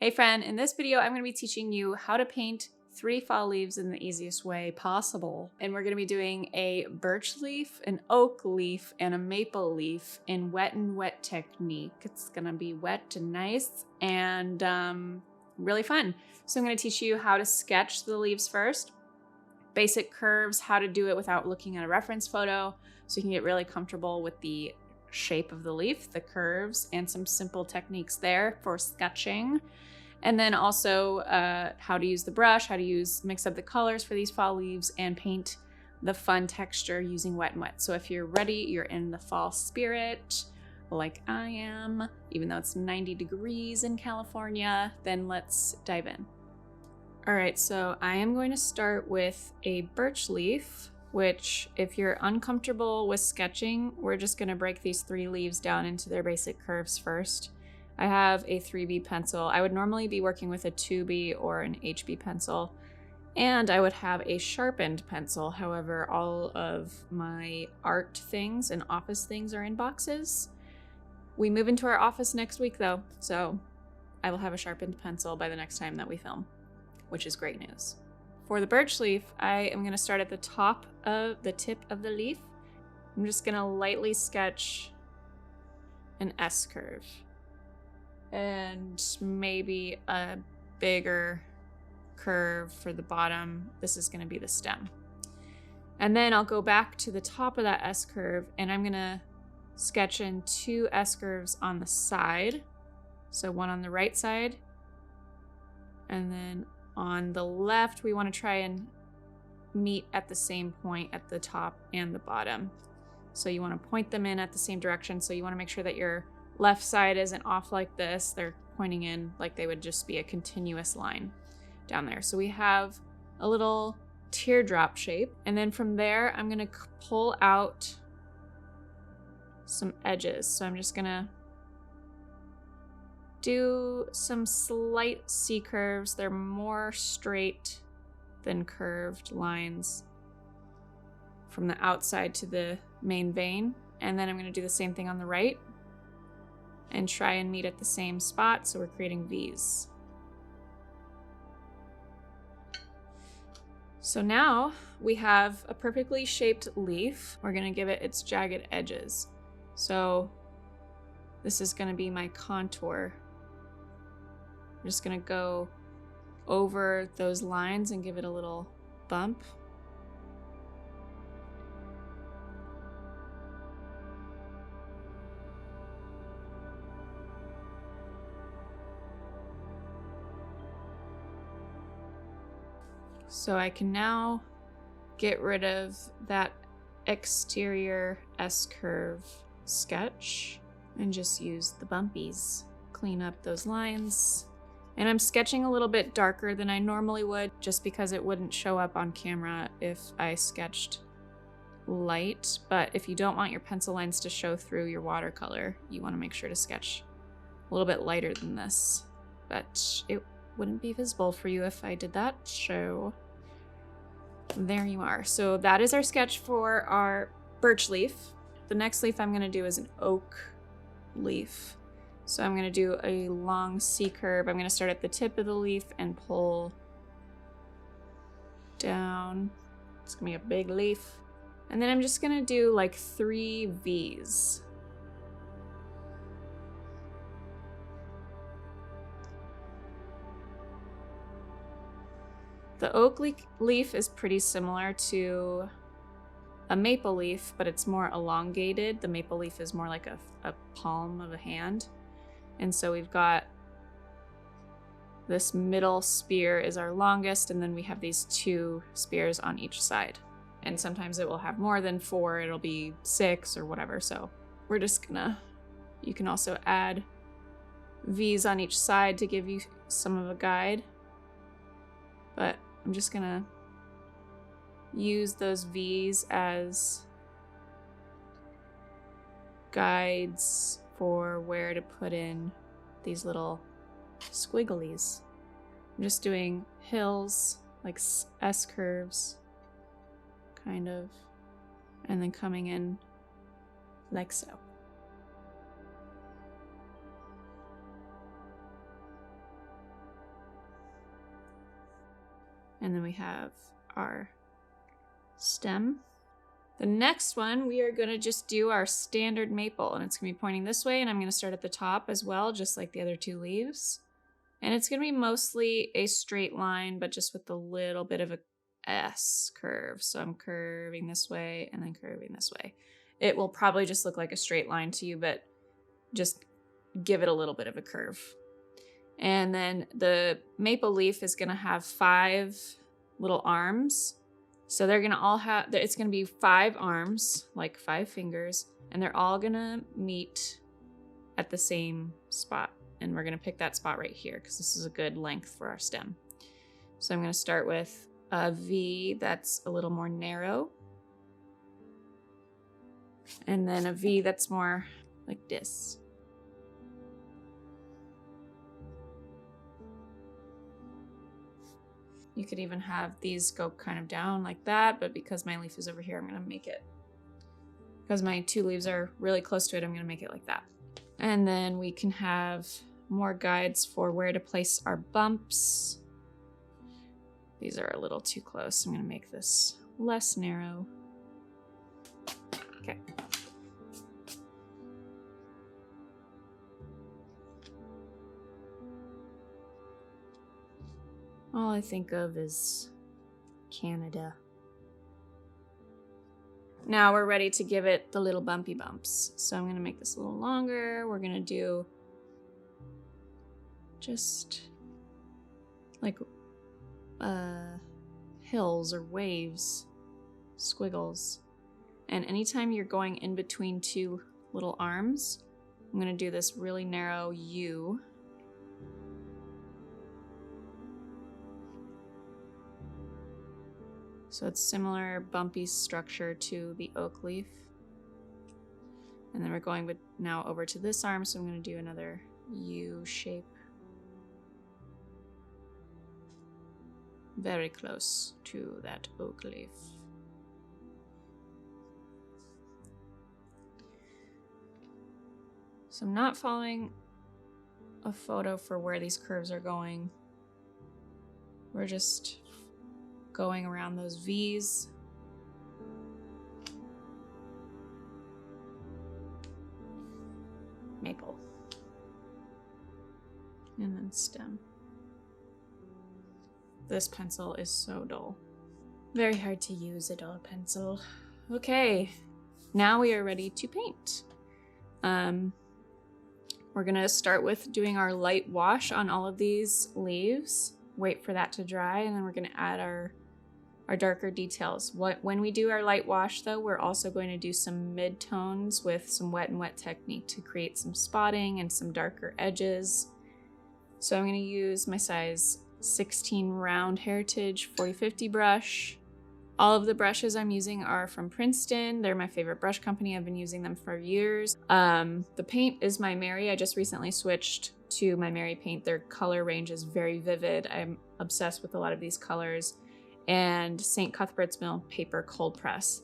Hey friend, in this video I'm going to be teaching you how to paint 3 fall leaves in the easiest way possible. And we're going to be doing a birch leaf, an oak leaf, and a maple leaf in wet and wet technique. It's going to be wet and nice and really fun. So I'm going to teach you how to sketch the leaves first, basic curves, how to do it without looking at a reference photo so you can get really comfortable with the shape of the leaf, the curves, and some simple techniques there for sketching. And then also how to use the brush, how to mix up the colors for these fall leaves, and paint the fun texture using wet and wet. So if you're ready, you're in the fall spirit like I am, even though it's 90 degrees in California, then let's dive in. All right, so I am going to start with a birch leaf, which if you're uncomfortable with sketching, we're just gonna break these 3 leaves down into their basic curves first. I have a 3B pencil. I would normally be working with a 2B or an HB pencil, and I would have a sharpened pencil. However, all of my art things and office things are in boxes. We move into our office next week though, so I will have a sharpened pencil by the next time that we film, which is great news. For the birch leaf, I am going to start at the top of the tip of the leaf. I'm just going to lightly sketch an S curve and maybe a bigger curve for the bottom. This is going to be the stem. And then I'll go back to the top of that S curve and I'm going to sketch in 2 S curves on the side. So one on the right side, and then on the left, we want to try and meet at the same point at the top and the bottom. So you want to point them in at the same direction. So you want to make sure that your left side isn't off like this. They're pointing in like they would just be a continuous line down there. So we have a little teardrop shape. And then from there, I'm going to pull out some edges. So I'm just going to do some slight C curves. They're more straight than curved lines from the outside to the main vein. And then I'm going to do the same thing on the right and try and meet at the same spot. So we're creating V's. So now we have a perfectly shaped leaf. We're going to give it its jagged edges. So this is going to be my contour. I'm just gonna go over those lines and give it a little bump. So I can now get rid of that exterior S curve sketch and just use the bumpies. Clean up those lines. And I'm sketching a little bit darker than I normally would, just because it wouldn't show up on camera if I sketched light. But if you don't want your pencil lines to show through your watercolor, you want to make sure to sketch a little bit lighter than this. But it wouldn't be visible for you if I did that, so there you are. So that is our sketch for our birch leaf. The next leaf I'm going to do is an oak leaf. So I'm going to do a long C curve. I'm going to start at the tip of the leaf and pull down. It's going to be a big leaf. And then I'm just going to do like 3 V's. The oak leaf is pretty similar to a maple leaf, but it's more elongated. The maple leaf is more like a palm of a hand. And so we've got this middle spear is our longest, and then we have these 2 spears on each side. And sometimes it will have more than 4, it'll be 6 or whatever. So we're just gonna, you can also add V's on each side to give you some of a guide. But I'm just gonna use those V's as guides for where to put in these little squigglies. I'm just doing hills, like S curves, kind of, and then coming in like so. And then we have our stem. The next one, we are gonna just do our standard maple, and it's gonna be pointing this way, and I'm gonna start at the top as well, just like the other two leaves. And it's gonna be mostly a straight line, but just with a little bit of a S curve. So I'm curving this way and then curving this way. It will probably just look like a straight line to you, but just give it a little bit of a curve. And then the maple leaf is gonna have 5 little arms. So they're gonna all have, it's gonna be 5 arms, like 5 fingers, and they're all gonna meet at the same spot. And we're gonna pick that spot right here because this is a good length for our stem. So I'm gonna start with a V that's a little more narrow. And then a V that's more like this. You could even have these go kind of down like that, but because my leaf is over here, I'm gonna make it, because my 2 leaves are really close to it, I'm gonna make it like that. And then we can have more guides for where to place our bumps. These are a little too close. I'm gonna make this less narrow. Okay. All I think of is Canada. Now we're ready to give it the little bumpy bumps. So I'm gonna make this a little longer. We're gonna do just like hills or waves, squiggles. And anytime you're going in between 2 little arms, I'm gonna do this really narrow U. So it's similar bumpy structure to the oak leaf. And then we're going now over to this arm, so I'm going to do another U shape. Very close to that oak leaf. So I'm not following a photo for where these curves are going. We're just going around those V's. Maple. And then stem. This pencil is so dull. Very hard to use a dull pencil. Okay, now we are ready to paint. We're gonna start with doing our light wash on all of these leaves. Wait for that to dry, and then we're gonna add our darker details. When we do our light wash though, we're also going to do some mid-tones with some wet and wet technique to create some spotting and some darker edges. So I'm gonna use my size 16 round Heritage 4050 brush. All of the brushes I'm using are from Princeton. They're my favorite brush company. I've been using them for years. The paint is my Mary. I just recently switched to my Mary paint. Their color range is very vivid. I'm obsessed with a lot of these colors. And St. Cuthbert's Mill paper cold press.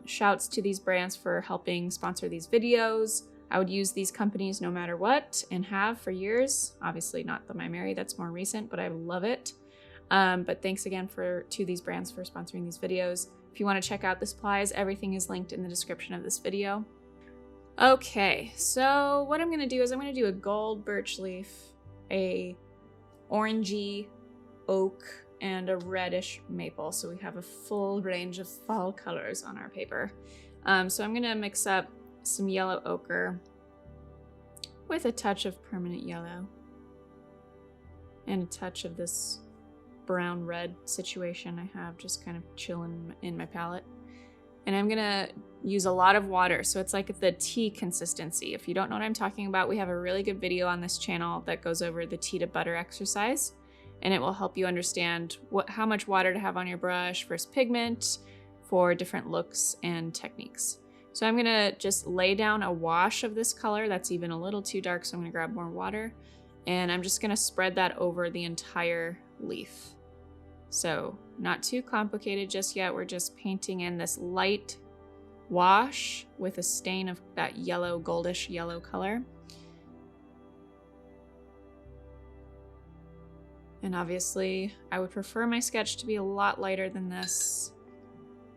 Shouts to these brands for helping sponsor these videos. I would use these companies no matter what and have for years. Obviously not the My Mary, that's more recent, but I love it. But thanks again to these brands for sponsoring these videos. If you want to check out the supplies, everything is linked in the description of this video. Okay, so what I'm going to do is I'm going to do a gold birch leaf, a orangey oak, and a reddish maple. So we have a full range of fall colors on our paper. So I'm going to mix up some yellow ochre with a touch of permanent yellow and a touch of this brown red situation I have just kind of chilling in my palette. And I'm gonna use a lot of water, so it's like the tea consistency. If you don't know what I'm talking about, we have a really good video on this channel that goes over the tea to butter exercise, and it will help you understand how much water to have on your brush versus pigment for different looks and techniques. So I'm gonna just lay down a wash of this color that's even a little too dark, so I'm gonna grab more water, and I'm just gonna spread that over the entire leaf. So not too complicated just yet. We're just painting in this light wash with a stain of that yellow, goldish yellow color. And obviously, I would prefer my sketch to be a lot lighter than this.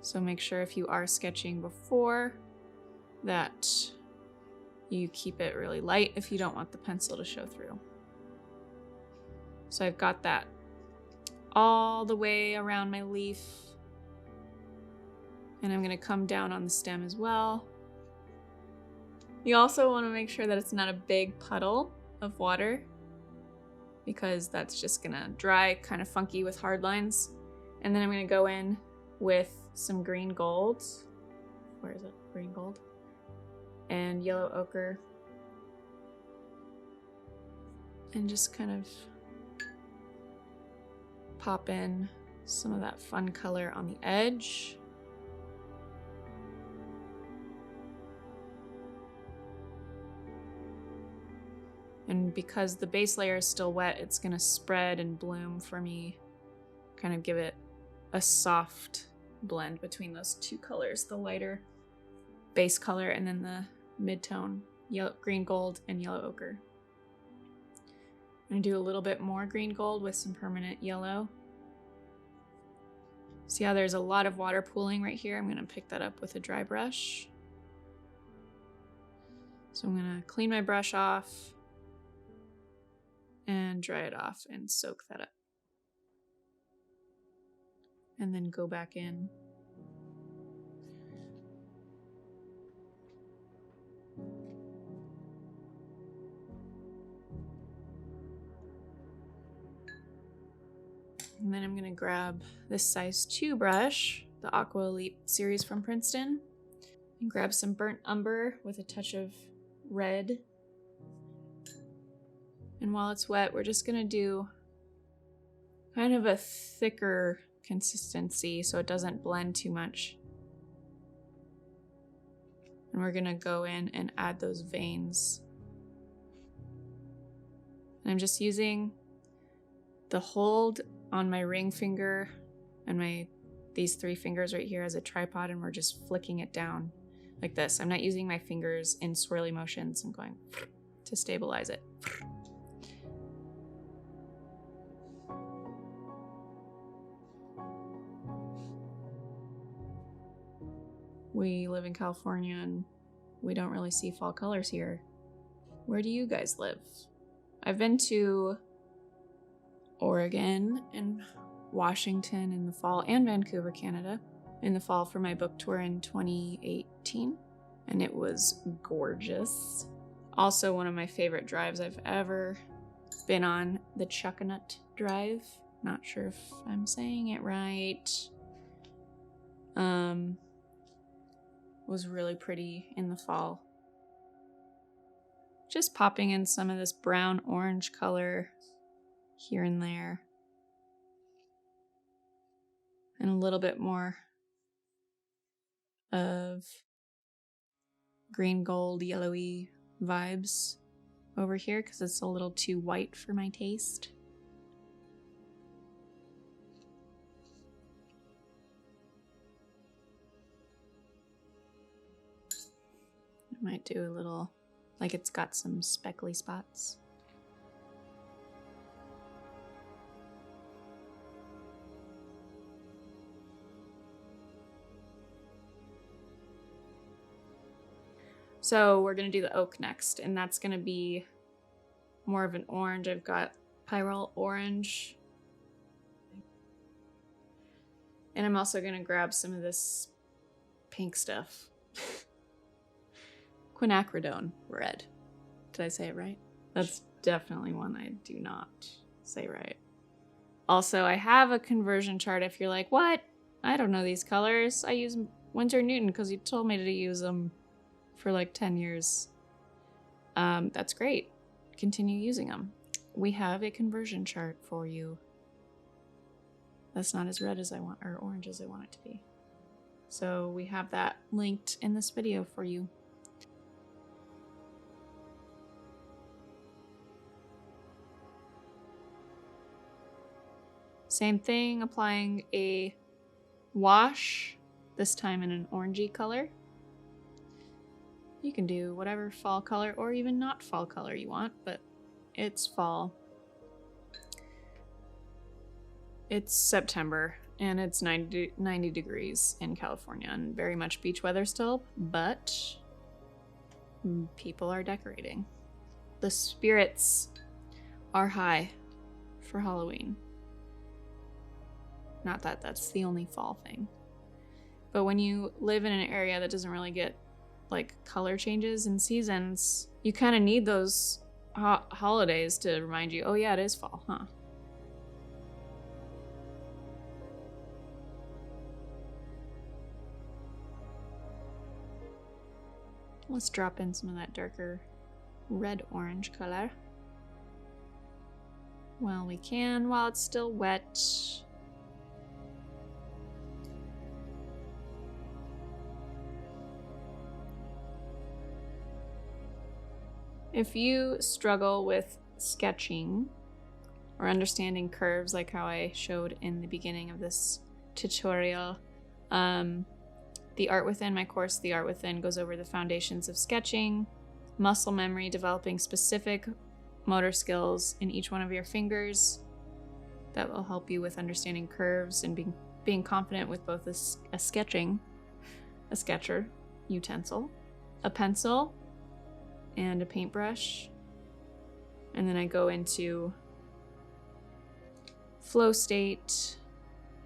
So make sure if you are sketching before that you keep it really light if you don't want the pencil to show through. So I've got that all the way around my leaf. And I'm gonna come down on the stem as well. You also wanna make sure that it's not a big puddle of water, because that's just gonna dry kind of funky with hard lines. And then I'm gonna go in with some green gold. Where is it? Green gold. And yellow ochre. And just kind of pop in some of that fun color on the edge. And because the base layer is still wet, it's gonna spread and bloom for me. Kind of give it a soft blend between those two colors, the lighter base color and then the mid-tone yellow, green gold and yellow ochre. I'm gonna do a little bit more green gold with some permanent yellow. See how there's a lot of water pooling right here? I'm gonna pick that up with a dry brush. So I'm gonna clean my brush off and dry it off and soak that up. And then go back in. And then I'm gonna grab this size 2 brush, the Aqua Elite series from Princeton, and grab some burnt umber with a touch of red. And while it's wet, we're just gonna do kind of a thicker consistency so it doesn't blend too much. And we're gonna go in and add those veins. And I'm just using the hold on my ring finger and these 3 fingers right here as a tripod, and we're just flicking it down like this. I'm not using my fingers in swirly motions. I'm going to stabilize it. We live in California and we don't really see fall colors here. Where do you guys live? I've been to Oregon and Washington in the fall, and Vancouver, Canada, in the fall for my book tour in 2018, and it was gorgeous. Also one of my favorite drives I've ever been on, the Chuckanut Drive. Not sure if I'm saying it right. Was really pretty in the fall. Just popping in some of this brown orange color here and there. And a little bit more of green, gold, yellowy vibes over here because it's a little too white for my taste. I might do a little, like it's got some speckly spots. So we're gonna do the oak next, and that's gonna be more of an orange. I've got Pyrrole Orange. And I'm also gonna grab some of this pink stuff. Quinacridone Red. Did I say it right? That's definitely one I do not say right. Also, I have a conversion chart if you're like, what? I don't know these colors. I use Winsor & Newton because you told me to use them for like 10 years. That's great. Continue using them. We have a conversion chart for you. That's not as red as I want, or orange as I want it to be. So we have that linked in this video for you. Same thing, applying a wash, this time in an orangey color. You can do whatever fall color or even not fall color you want, but it's fall. It's September and it's 90 degrees in California and very much beach weather still, but people are decorating. The spirits are high for Halloween. Not that that's the only fall thing. But when you live in an area that doesn't really get like color changes and seasons, you kind of need those holidays to remind you, oh yeah, it is fall, huh? Let's drop in some of that darker red-orange color. Well, we can while it's still wet. If you struggle with sketching or understanding curves like how I showed in the beginning of this tutorial, the Art Within, my course, The Art Within, goes over the foundations of sketching, muscle memory, developing specific motor skills in each one of your fingers. That will help you with understanding curves and being confident with both a sketcher utensil, a pencil, and a paintbrush. And then I go into flow state,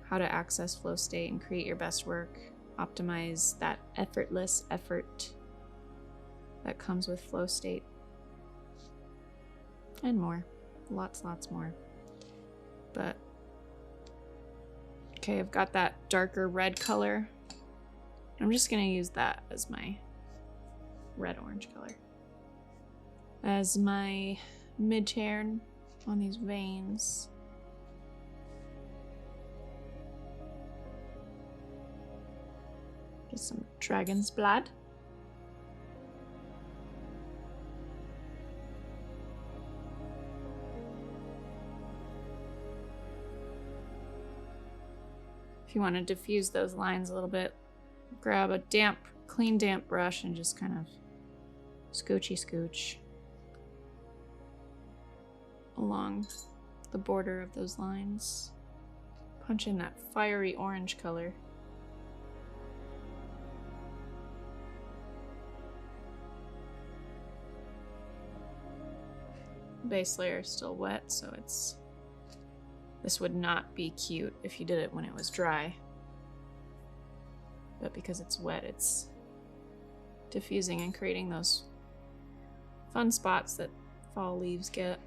how to access flow state and create your best work, optimize that effortless effort that comes with flow state, and more. Lots more. But okay, I've got that darker red color. I'm just gonna use that as my red-orange color as my mid-turn on these veins. Get some dragon's blood. If you want to diffuse those lines a little bit, grab a clean damp brush and just kind of scooch along the border of those lines. Punch in that fiery orange color. Base layer is still wet, so this would not be cute if you did it when it was dry. But because it's wet, it's diffusing and creating those fun spots that fall leaves get.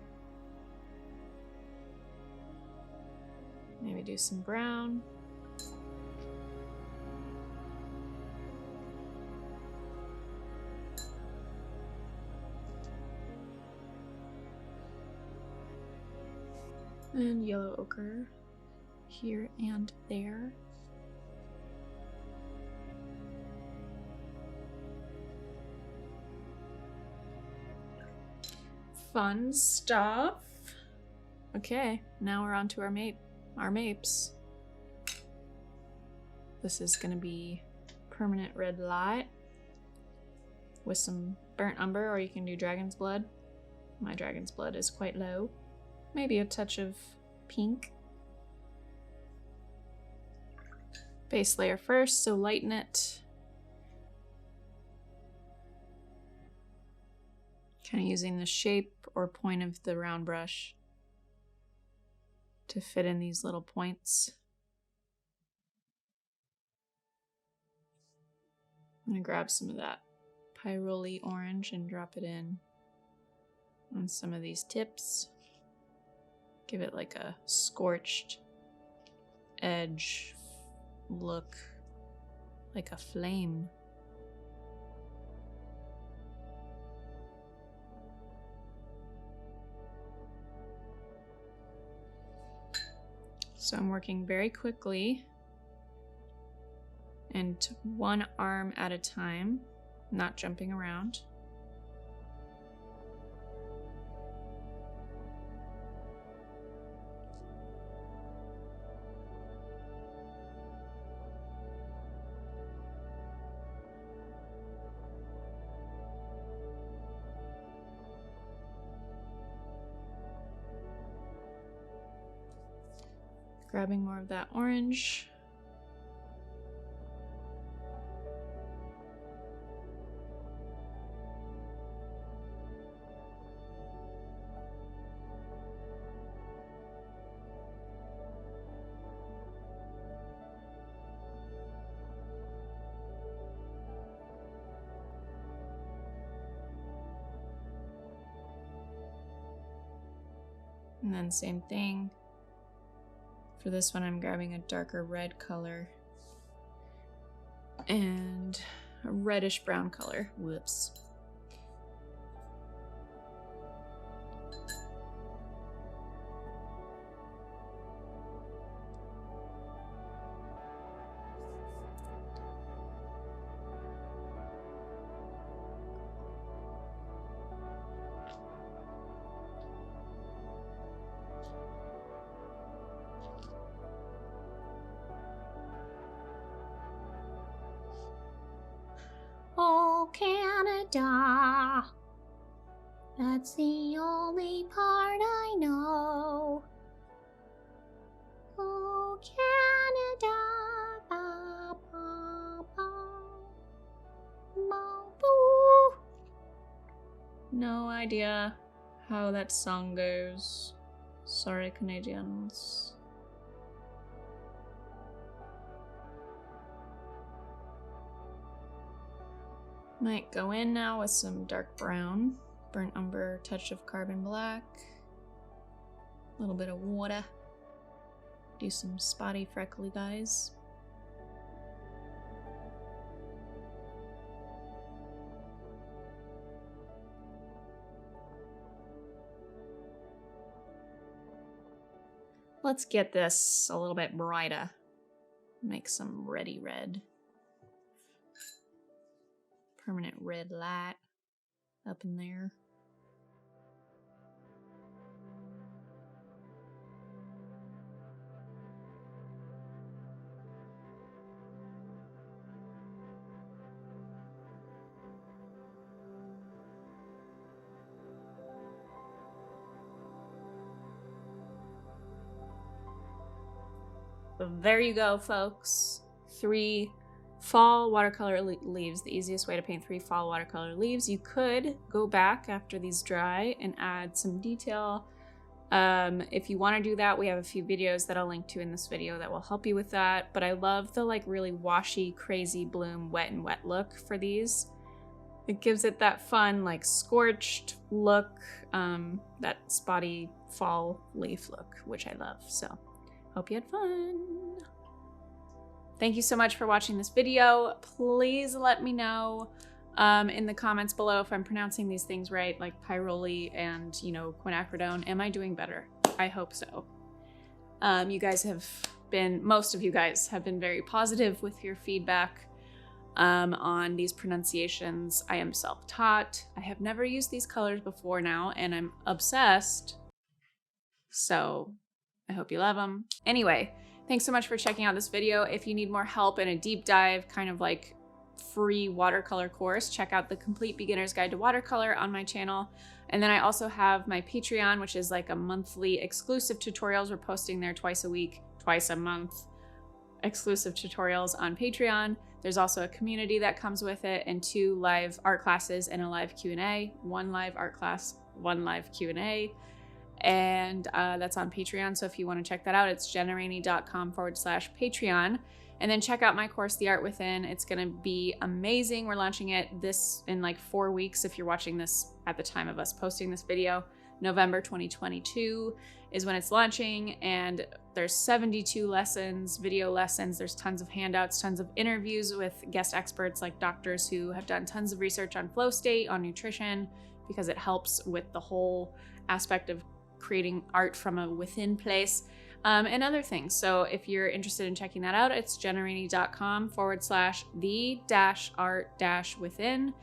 Maybe do some brown. And yellow ochre here and there. Fun stuff. Okay, now we're on to our mapes. This is gonna be permanent red light with some burnt umber, or you can do dragon's blood. My dragon's blood is quite low. Maybe a touch of pink. Base layer first, so lighten it. Kind of using the shape or point of the round brush to fit in these little points. I'm gonna grab some of that pyroli orange and drop it in on some of these tips. Give it like a scorched edge look, like a flame. So I'm working very quickly and one arm at a time, not jumping around. Grabbing more of that orange. And then same thing. For this one, I'm grabbing a darker red color and a reddish brown color. Whoops. Oh, Canada, that's the only part I know. Oh, Canada, ba, ba, ba, ba, boo. No idea how that song goes. Sorry, Canadians. Might go in now with some dark brown, burnt umber, touch of carbon black, a little bit of water, do some spotty freckly guys. Let's get this a little bit brighter. Make some reddy red. Permanent red light up in there. There you go, folks. 3 fall watercolor leaves, the easiest way to paint 3 fall watercolor leaves. You could go back after these dry and add some detail. If you want to do that, we have a few videos that I'll link to in this video that will help you with that. But I love the like really washy, crazy bloom, wet and wet look for these. It gives it that fun, like scorched look, that spotty fall leaf look, which I love. So hope you had fun. Thank you so much for watching this video. Please let me know in the comments below if I'm pronouncing these things right, like pyroli and, quinacridone. Am I doing better? I hope so. Most of you guys have been very positive with your feedback on these pronunciations. I am self-taught. I have never used these colors before now, and I'm obsessed. So I hope you love them. Anyway, thanks so much for checking out this video. If you need more help in a deep dive, kind of like free watercolor course, check out the Complete Beginner's Guide to Watercolor on my channel. And then I also have my Patreon, which is like a monthly exclusive tutorials. We're posting there twice a week, twice a month, exclusive tutorials on Patreon. There's also a community that comes with it, and 2 live art classes and a live Q&A, 1 live art class, 1 live Q&A. And that's on Patreon. So if you want to check that out, it's jennarainey.com/Patreon. And then check out my course, The Art Within. It's going to be amazing. We're launching it in like 4 weeks. If you're watching this at the time of us posting this video, November 2022 is when it's launching. And there's 72 lessons, video lessons. There's tons of handouts, tons of interviews with guest experts like doctors who have done tons of research on flow state, on nutrition, because it helps with the whole aspect of creating art from a within place, and other things. So if you're interested in checking that out, it's jennarainey.com/the-art-within.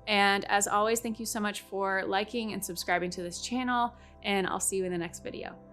And as always, thank you so much for liking and subscribing to this channel, and I'll see you in the next video.